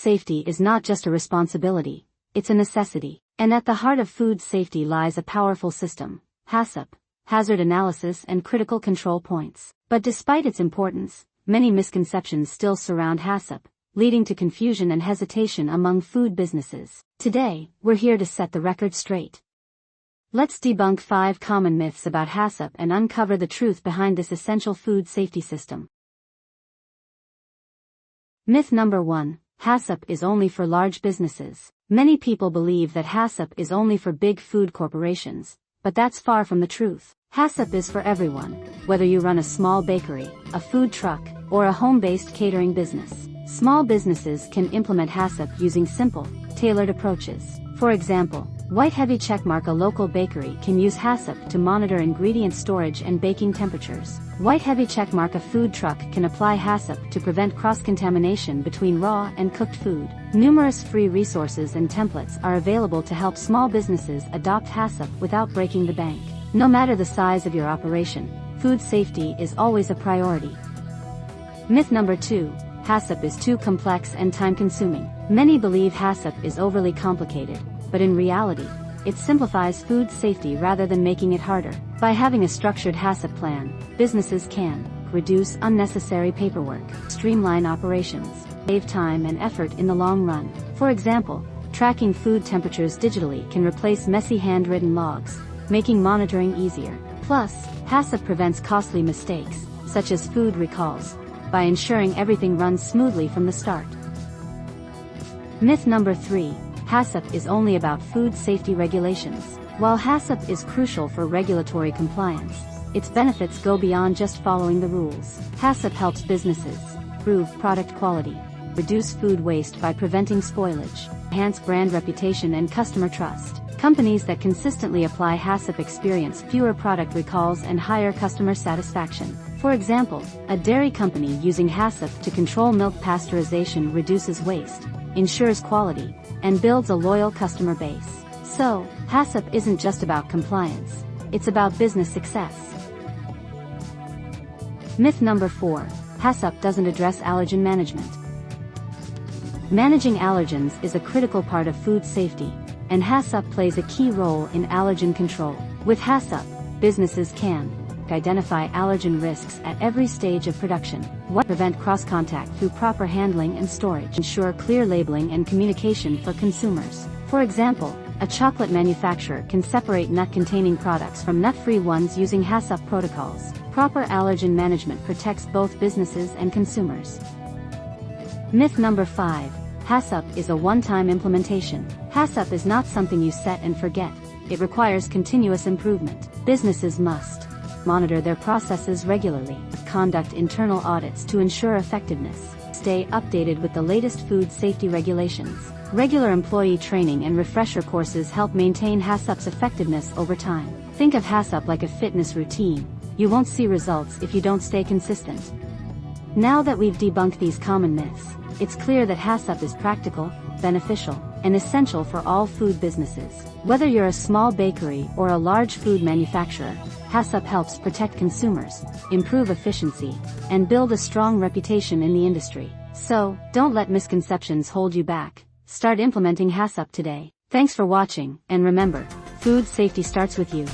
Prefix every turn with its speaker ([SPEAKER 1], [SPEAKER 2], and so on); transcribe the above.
[SPEAKER 1] safety is not just a responsibility, it's a necessity. And at the heart of food safety lies a powerful system, HACCP, hazard analysis and critical control points. But despite its importance, many misconceptions still surround HACCP, leading to confusion and hesitation among food businesses. Today, we're here to set the record straight. Let's debunk 5 common myths about HACCP and uncover the truth behind this essential food safety system. Myth number 1. HACCP is only for large businesses. Many people believe that HACCP is only for big food corporations, but that's far from the truth. HACCP is for everyone, whether you run a small bakery, a food truck, or a home-based catering business. Small businesses can implement HACCP using simple, tailored approaches. For example, White Heavy Checkmark, a local bakery, can use HACCP to monitor ingredient storage and baking temperatures. White Heavy Checkmark, a food truck, can apply HACCP to prevent cross-contamination between raw and cooked food. Numerous free resources and templates are available to help small businesses adopt HACCP without breaking the bank. No matter the size of your operation, food safety is always a priority. Myth number 2. HACCP is too complex and time-consuming. Many believe HACCP is overly complicated, but in reality, it simplifies food safety rather than making it harder. By having a structured HACCP plan, businesses can reduce unnecessary paperwork, streamline operations, save time and effort in the long run. For example, tracking food temperatures digitally can replace messy handwritten logs, making monitoring easier. Plus, HACCP prevents costly mistakes, such as food recalls, by ensuring everything runs smoothly from the start. Myth number 3. HACCP is only about food safety regulations. While HACCP is crucial for regulatory compliance, its benefits go beyond just following the rules. HACCP helps businesses improve product quality, reduce food waste by preventing spoilage, enhance brand reputation and customer trust. Companies that consistently apply HACCP experience fewer product recalls and higher customer satisfaction. For example, a dairy company using HACCP to control milk pasteurization reduces waste, ensures quality, and builds a loyal customer base. So, HACCP isn't just about compliance, it's about business success. Myth number 4. HACCP doesn't address allergen management. Managing allergens is a critical part of food safety, and HACCP plays a key role in allergen control. With HACCP, businesses can identify allergen risks at every stage of production, prevent cross-contact through proper handling and storage, ensure clear labeling and communication for consumers. For example, a chocolate manufacturer can separate nut-containing products from nut-free ones using HACCP protocols. Proper allergen management protects both businesses and consumers. Myth number 5. HACCP is a one-time implementation. HACCP is not something you set and forget. It requires continuous improvement. Businesses must monitor their processes regularly, conduct internal audits to ensure effectiveness, stay updated with the latest food safety regulations. Regular employee training and refresher courses help maintain HACCP's effectiveness over time. Think of HACCP like a fitness routine. You won't see results if you don't stay consistent. Now that we've debunked these common myths, it's clear that HACCP is practical, beneficial, and essential for all food businesses. Whether you're a small bakery or a large food manufacturer, HACCP helps protect consumers, improve efficiency, and build a strong reputation in the industry. So, don't let misconceptions hold you back. Start implementing HACCP today. Thanks for watching, and remember, food safety starts with you.